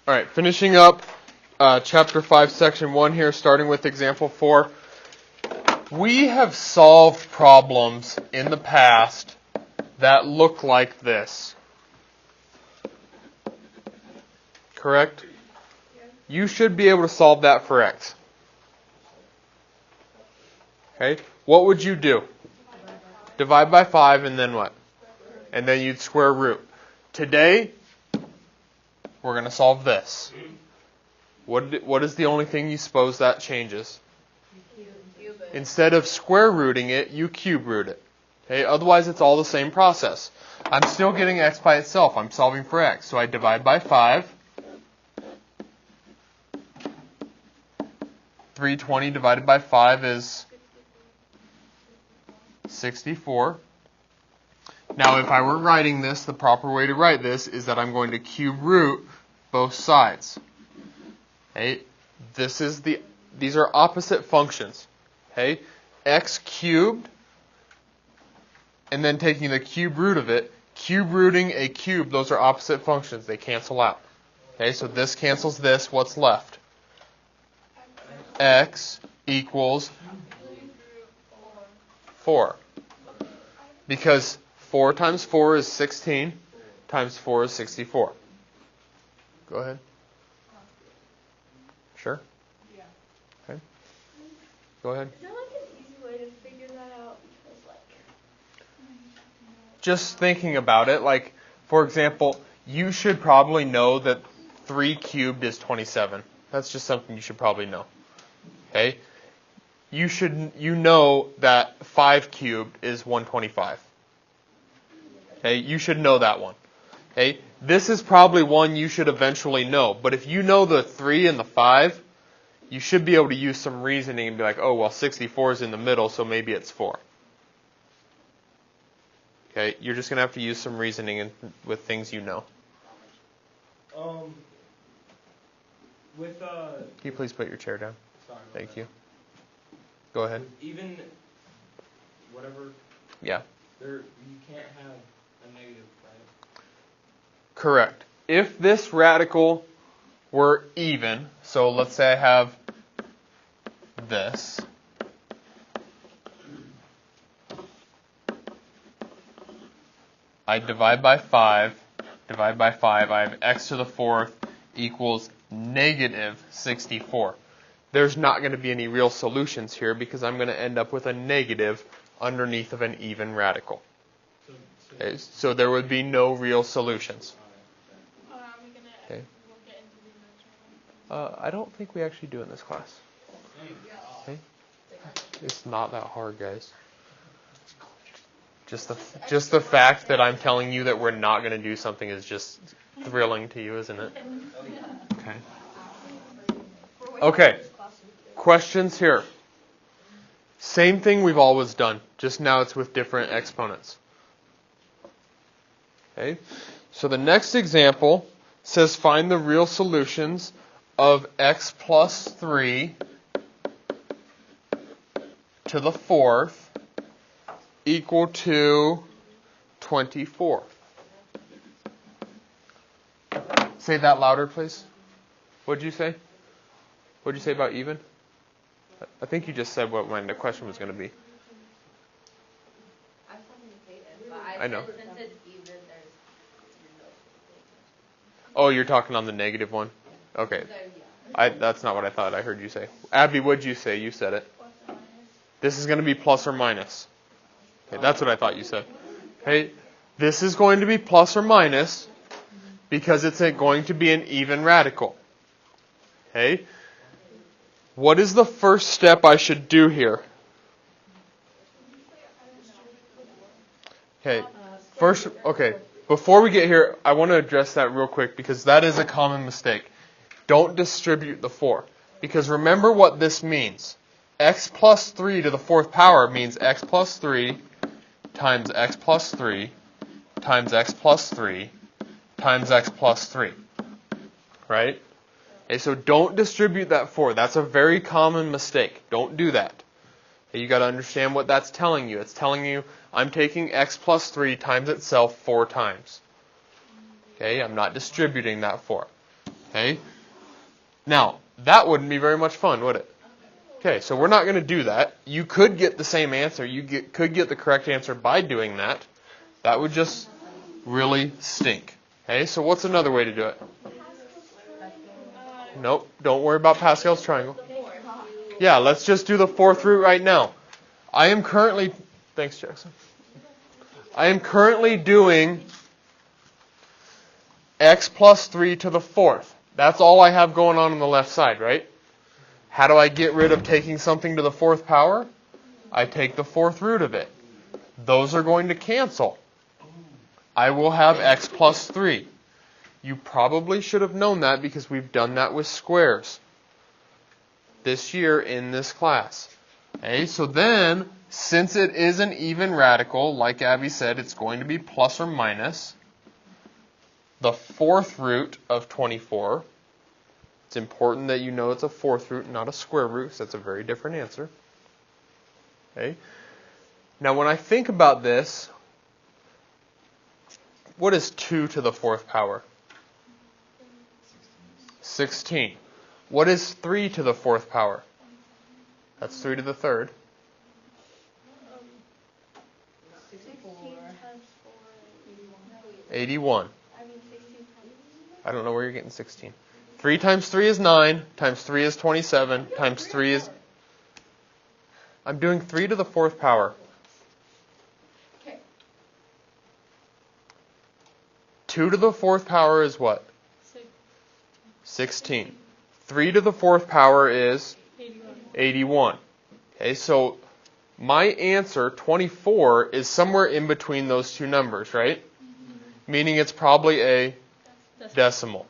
All right, finishing up Chapter 5, Section 1 here, starting with Example 4. We have solved problems in the past that look like this. Correct? You should be able to solve that for x. Okay, what would you do? Divide by 5 and then what? And then you'd square root. Today, we're going to solve this. What is the only thing you suppose that changes? Instead of square rooting it, you cube root it. Okay, otherwise it's all the same process. I'm still getting x by itself. I'm solving for x. So I divide by 5. 320 divided by 5 is 64. Now if I were writing this, the proper way to write this is that I'm going to cube root both sides. Okay? These are opposite functions. Okay? X cubed, and then taking the cube root of it, cube rooting a cube, those are opposite functions. They cancel out. Okay, so this cancels this. What's left? X equals 4. Because 4 times 4 is 16, times 4 is 64. Go ahead. Sure? Yeah. Okay. Go ahead. Is there like an easy way to figure that out? Because Just thinking about it, like, for example, you should probably know that 3 cubed is 27. That's just something you should probably know. Okay? You know that 5 cubed is 125. Okay? You should know that one. Okay? This is probably one you should eventually know. But if you know the 3 and the 5, you should be able to use some reasoning and be like, oh, well, 64 is in the middle, so maybe it's 4. Okay? You're just going to have to use some reasoning with things you know. Can you please put your chair down? Sorry. Thank you. Go ahead. Even whatever. Yeah. You can't have a negative, right? Correct. If this radical were even, so let's say I have this. I divide by 5. I have x to the 4th equals negative 64. There's not going to be any real solutions here because I'm going to end up with a negative underneath of an even radical. Okay, so there would be no real solutions. Okay. I don't think we actually do in this class. Okay. It's not that hard, guys. Just the fact that I'm telling you that we're not going to do something is just thrilling to you, isn't it? Okay. Okay. Questions here. Same thing we've always done, just now it's with different exponents. Okay. So the next example says find the real solutions of x plus 3 to the 4th equal to 24. Say that louder, please. What did you say? What did you say about even? I think you just said what when the question was going to be. I know. Oh, you're talking on the negative one? Okay. That's not what I thought I heard you say. Abby, what did you say? You said it. This is going to be plus or minus. Okay, that's what I thought you said. Okay, this is going to be plus or minus because it's going to be an even radical. Okay, what is the first step I should do here? Okay, before we get here, I want to address that real quick because that is a common mistake. Don't distribute the 4. Because remember what this means. X plus 3 to the 4th power means x plus 3 times x plus 3 times x plus 3 times x plus 3. Right? Okay, so don't distribute that 4. That's a very common mistake. Don't do that. Okay, you got to understand what that's telling you. It's telling you I'm taking x plus 3 times itself 4 times. Okay, I'm not distributing that 4. Okay? Now, that wouldn't be very much fun, would it? Okay, so we're not going to do that. You could get the same answer. Could get the correct answer by doing that. That would just really stink. Okay, so what's another way to do it? Nope, don't worry about Pascal's triangle. Yeah, let's just do the fourth root right now. I am currently, thanks Jackson. I am currently doing x plus 3 to the fourth. That's all I have going on the left side, right? How do I get rid of taking something to the fourth power? I take the fourth root of it. Those are going to cancel. I will have x plus 3. You probably should have known that because we've done that with squares this year in this class. Okay, so then, since it is an even radical, like Abby said, it's going to be plus or minus the fourth root of 24. It's important that you know it's a fourth root, not a square root, because that's a very different answer. Okay. Now, when I think about this, what is 2 to the fourth power? 16. What is 3 to the fourth power? That's 3 to the third. 81. I don't know where you're getting 16. 3 times 3 is 9, times 3 is 27, times 3 is... I'm doing 3 to the fourth power. Okay. 2 to the fourth power is what? 16. 3 to the fourth power is 81. Okay, so my answer, 24, is somewhere in between those two numbers, right? Meaning it's probably a decimal.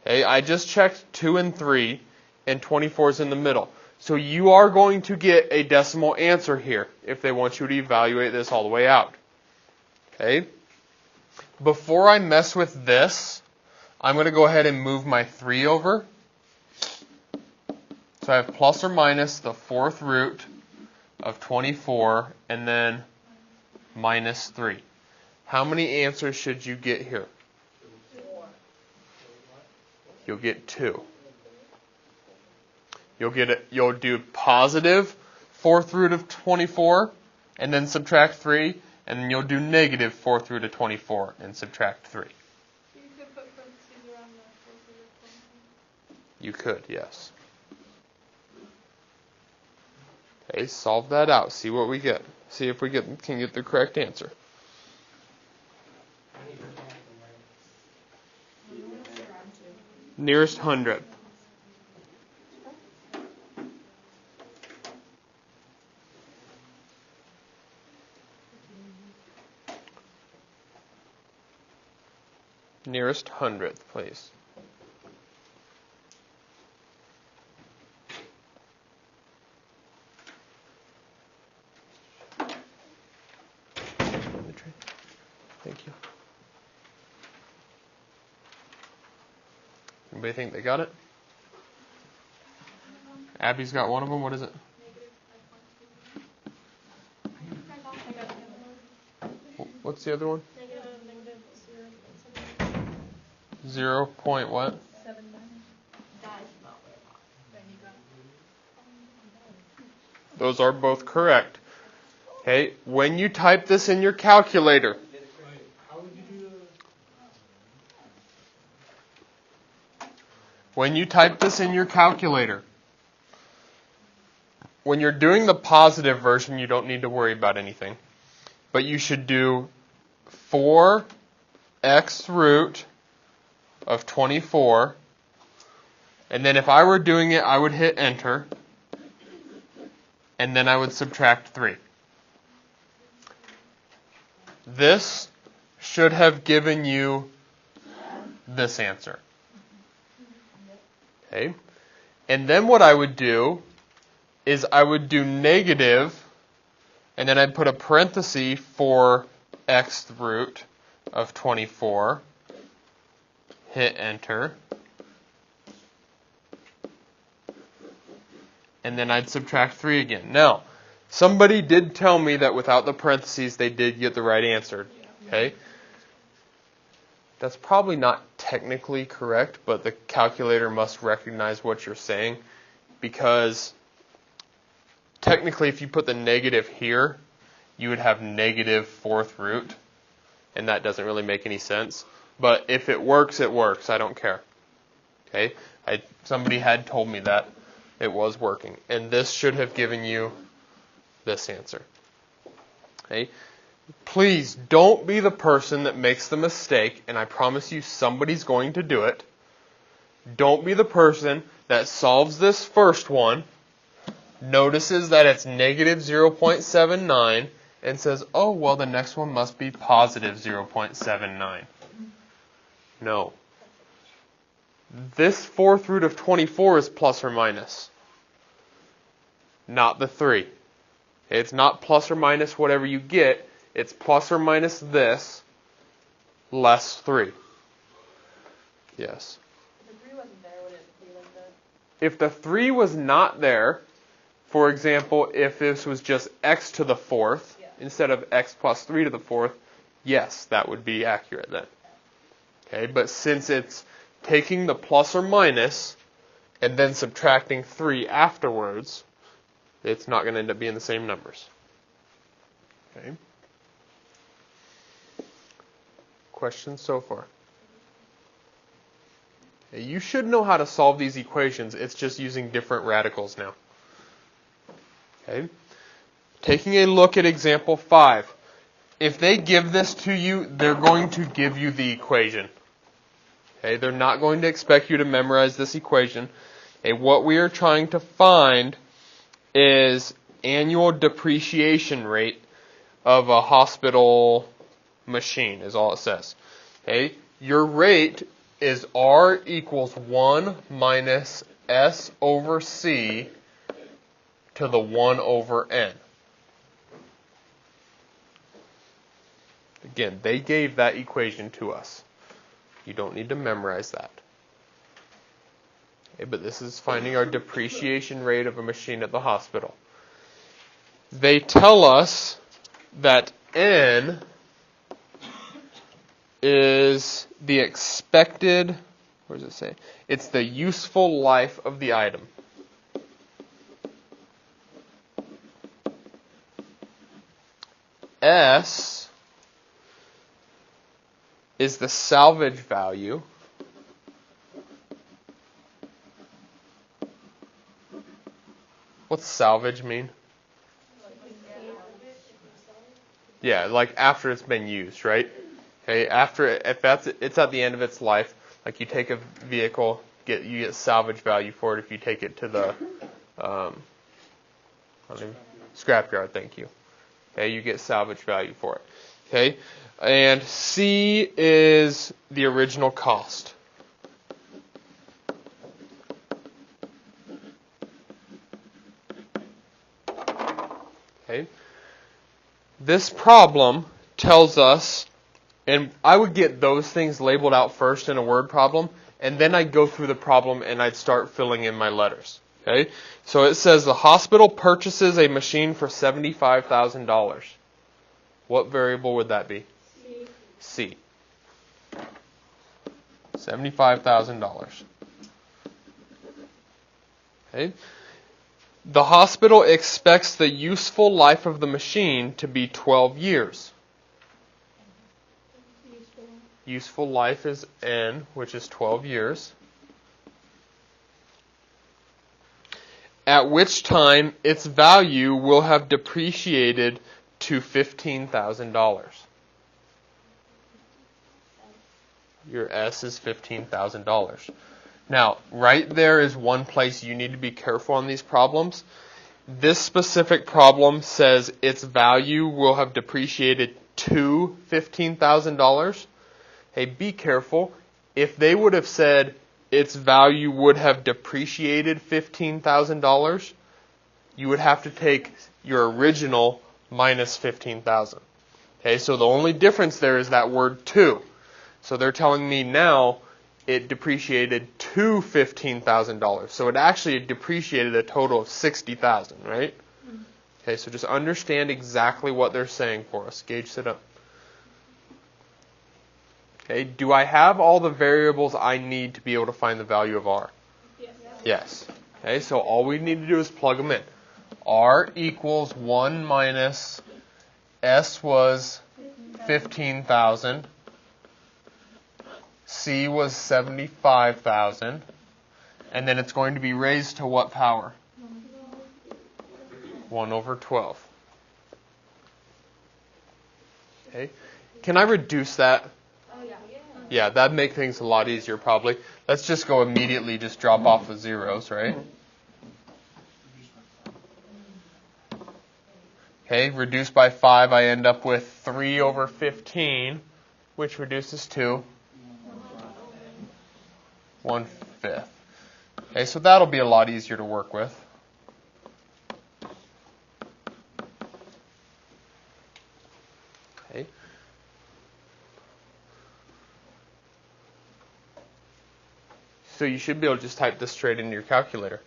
Okay, I just checked 2 and 3, and 24 is in the middle. So you are going to get a decimal answer here if they want you to evaluate this all the way out. Okay? Before I mess with this, I'm going to go ahead and move my 3 over. So I have plus or minus the fourth root of 24 and then minus 3. How many answers should you get here? You'll get 2. You'll do positive fourth root of 24 and then subtract 3, and then you'll do negative fourth root of 24 and subtract 3. You could put parentheses around the fourth root of 24. You could, yes. Okay, solve that out. See what we get. See if we can get the correct answer. Nearest hundredth. Nearest hundredth, please. Thank you. Anybody think they got it? Abby's got one of them. What is it? What's the other one? Negative 0 point what? 7. Those are both correct. Okay, when you type this in your calculator, when you're doing the positive version, you don't need to worry about anything. But you should do 4x root of 24. And then if I were doing it, I would hit enter. And then I would subtract 3. This should have given you this answer. Okay? And then what I would do is I would do negative, and then I'd put a parenthesis for x root of 24. Hit enter. And then I'd subtract 3 again. Now, somebody did tell me that without the parentheses, they did get the right answer. Okay? That's probably not technically correct, but the calculator must recognize what you're saying, because technically if you put the negative here, you would have negative fourth root, and that doesn't really make any sense. But if it works, it works. I don't care. Okay? Somebody had told me that it was working, and this should have given you this answer. Okay? Please don't be the person that makes the mistake, and I promise you somebody's going to do it. Don't be the person that solves this first one, notices that it's negative 0.79, and says, oh, well, the next one must be positive 0.79. No. This fourth root of 24 is plus or minus, not the 3. It's not plus or minus whatever you get. It's plus or minus this, less 3. Yes? If the 3 wasn't there, would it be like that? If the 3 was not there, for example, if this was just x to the fourth, instead of x plus 3 to the fourth, yes, that would be accurate then. Okay, but since it's taking the plus or minus and then subtracting 3 afterwards, it's not going to end up being the same numbers. Okay. Questions so far? Okay, you should know how to solve these equations. It's just using different radicals now. Okay. Taking a look at example 5. If they give this to you, they're going to give you the equation. Okay, they're not going to expect you to memorize this equation. Okay, what we are trying to find is annual depreciation rate of a hospital machine, is all it says. Okay, your rate is R equals 1 minus S over C to the 1 over N. Again, they gave that equation to us. You don't need to memorize that. Okay, but this is finding our depreciation rate of a machine at the hospital. They tell us that N is the expected, where does it say? It's the useful life of the item. S is the salvage value. What's salvage mean? Yeah, like after it's been used, right? Okay, it's at the end of its life, like you take a vehicle, you get salvage value for it if you take it to the scrapyard. Thank you. Okay, you get salvage value for it. Okay, and C is the original cost. Okay, this problem tells us, and I would get those things labeled out first in a word problem, and then I'd go through the problem and I'd start filling in my letters. Okay, so it says the hospital purchases a machine for $75,000. What variable would that be? C. $75,000. Okay. The hospital expects the useful life of the machine to be 12 years. Useful life is N, which is 12 years. At which time its value will have depreciated to $15,000. Your S is $15,000. Now, right there is one place you need to be careful on these problems. This specific problem says its value will have depreciated to $15,000. Hey, be careful. If they would have said its value would have depreciated $15,000, you would have to take your original minus $15,000. Okay, so the only difference there is that word to. So they're telling me now it depreciated to $15,000. So it actually depreciated a total of $60,000, right? Okay, so just understand exactly what they're saying for us. Gage, sit up. Okay, do I have all the variables I need to be able to find the value of r? Yes. Yes. Okay, so all we need to do is plug them in. R equals 1 minus S was 15,000. C was 75,000. And then it's going to be raised to what power? 1 over 12. Okay. Can I reduce that? Oh, yeah. Yeah, that'd make things a lot easier probably. Let's just go immediately, just drop off the zeros, right? Okay, reduced by 5, I end up with 3 over 15, which reduces to 1/5. Okay, so that'll be a lot easier to work with. Okay. So you should be able to just type this straight into your calculator.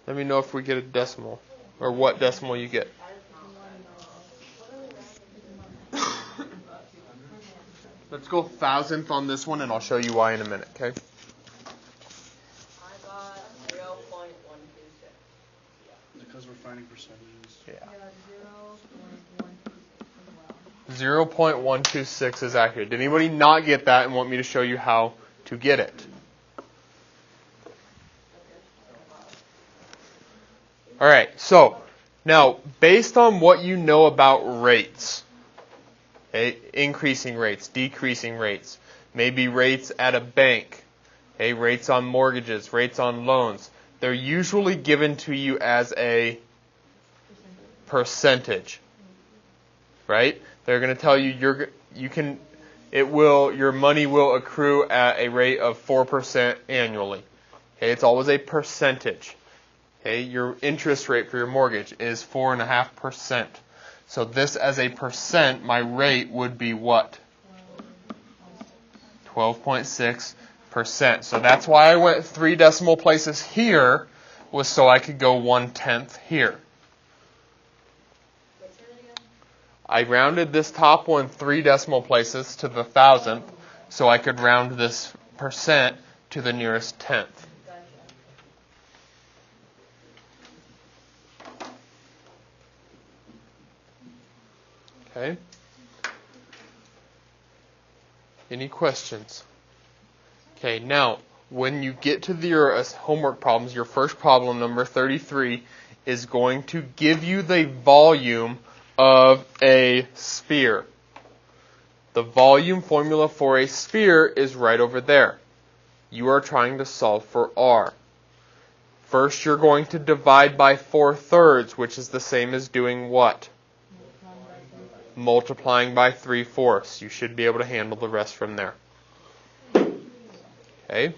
Let me know if we get a decimal, or what decimal you get. Let's go thousandth on this one, and I'll show you why in a minute, okay? I got 0.126. Because we're finding percentages. Yeah. 0.126 0.126 is accurate. Did anybody not get that and want me to show you how to get it? All right, so now based on what you know about rates, okay, increasing rates, decreasing rates, maybe rates at a bank, okay, rates on mortgages, rates on loans, they're usually given to you as a percentage, right? They're going to tell you your money will accrue at a rate of 4% annually. Okay, it's always a percentage. Okay, your interest rate for your mortgage is 4.5%. So this as a percent, my rate would be what? 12.6%. So that's why I went 3 decimal places here, was so I could go 1/10 here. I rounded this top one 3 decimal places to the thousandth, so I could round this percent to the nearest tenth. Okay. Any questions? Okay, now, when you get to your homework problems, your first problem, number 33, is going to give you the volume of a sphere. The volume formula for a sphere is right over there. You are trying to solve for r. First, you're going to divide by 4/3, which is the same as doing what? Multiplying by 3/4. You should be able to handle the rest from there. Okay.